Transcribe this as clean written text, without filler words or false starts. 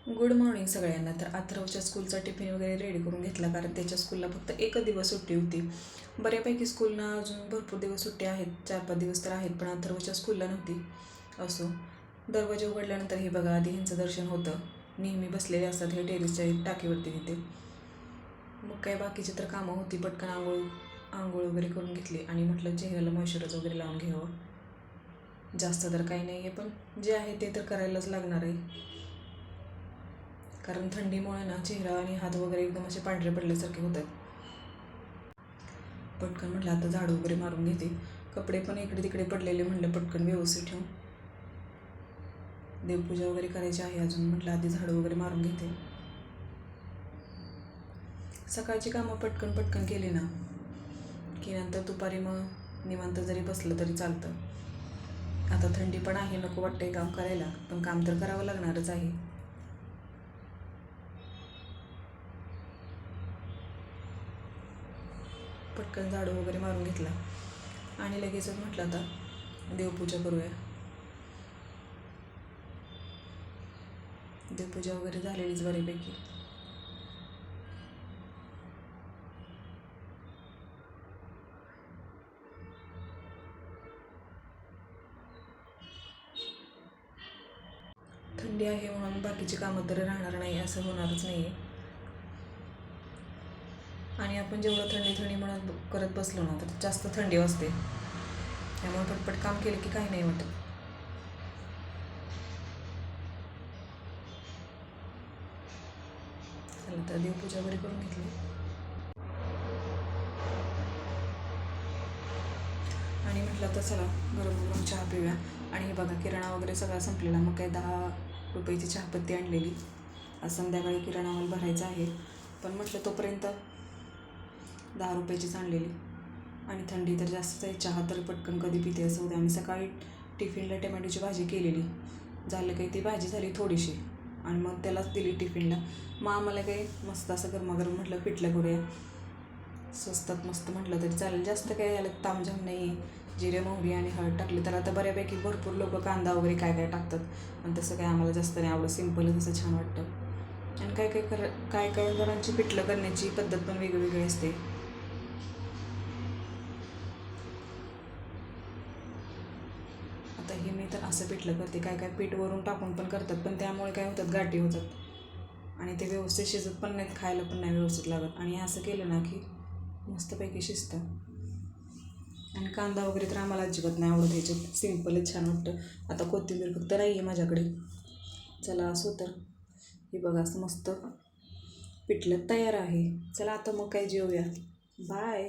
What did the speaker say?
Good morning सगळ्यांना. तर अथर्वच्या स्कूलचा tiffin वगैरे रेडी करून घेतला, कारण त्याच्या स्कूलला फक्त एकच दिवस सुट्टी होती. बऱ्यापैकी स्कूलना अजून भरपूर दिवस सुट्टी आहेत, 4-5 दिवस तर आहेत, पण अथर्वच्या स्कूलला नव्हती. असो, दरवाजा उघडल्यानंतर हे बघा, आधी ह्यांचं दर्शन होतं. नेहमी बसलेले असतात हे टेरेसच्या टाकीवरती तिथे. मग काय बाकीची तर कामं होती, पटकन आंघोळ वगैरे करून घेतली आणि म्हटलं चेहऱ्याला मॉइश्चरायझर वगैरे लावून घ्यावं. जास्त तर काही नाही आहे, पण जे आहे ते तर करायलाच लागणार आहे, कारण थंडीमुळे ना चेहरा आणि हात वगैरे एकदम असे पांढरे पडल्यासारखे होतात. पटकन म्हटलं आता झाडू वगैरे मारून घेते. कपडे पण इकडे तिकडे पडलेले, म्हटलं पटकन व्यवस्थित ठेवून. देवपूजा वगैरे करायची आहे अजून, म्हटलं आधी झाडू वगैरे मारून घेते. सकाळची कामं पटकन पटकन केली ना की नंतर दुपारी मग निवांत जरी बसलं तरी चालतं. आता थंडी पण आहे, नको वाटतंय काम करायला, पण काम तर करावं लागणारच आहे. पटकन झाडू वगैरे मारून घेतला आणि लगेचच म्हटलं आता देवपूजा करूया. देवपूजा वगैरे झालेलीच बऱ्यापैकी. थंडी आहे म्हणून बाकीची कामं तर राहणार नाही असं होणारच नाही आहे. आणि आपण जेवढं थंडी म्हणत करत बसलो ना तर जास्त थंडी वाजते. त्यामुळे पटपट काम केलं की काही नाही वाटत. चला तर देवपूजा वगैरे करून घेतली आणि म्हटलं तर चला गरम गरम चहा पिऊया. आणि हे बघा, किराणा वगैरे सगळा संपलेला. मग काय 10 रुपयाची चहापत्ती आणलेली. आज संध्याकाळी किराणा माल भरायचा आहे, पण म्हटलं तोपर्यंत 10 रुपयाचीच आणलेली. आणि थंडी तर जास्तच आहे, चहा तर पटकन कधी पिते असं होतं. आम्ही सकाळी टिफिनला टमॅटोची भाजी केलेली, झालं काही ती भाजी झाली थोडीशी आणि मग त्यालाच दिली टिफिनला. मग आम्हाला काही मस्त असं गरमागरम म्हटलं पिठलं करूया, स्वस्तात मस्त म्हटलं तरी चालेल. जास्त काही याला तामझाम नाही आहे. जिरे मोहरी आणि हळद टाकली तर आता बऱ्यापैकी भरपूर लोक कांदा वगैरे काय काय टाकतात, पण तसं काय आम्हाला जास्त नाही आवडत. सिंपलच असं छान वाटतं. आणि काय काय जणांची पिठलं करण्याची पद्धत पण वेगवेगळी असते. आता हे मी तर असं पिठलं करते, काय काय पीठ वरून टाकून पण करतात, पण त्यामुळे काय होतात, गाठी होतात आणि ते व्यवस्थित शिजत पण नाहीत, खायला पण नाही व्यवस्थित लागत. आणि असं केलं ना की मस्तपैकी शिजतं. आणि कांदा वगैरे तर आम्हाला अजिबात नाही आवडत ह्याच्यात, सिंपलच छान वाटतं. आता कोथिंबीर फक्त नाही आहे माझ्याकडे. चला असो तर हे बघा, असं मस्त पिठलं तयार आहे. चला आता मग काय जेवूया. बाय.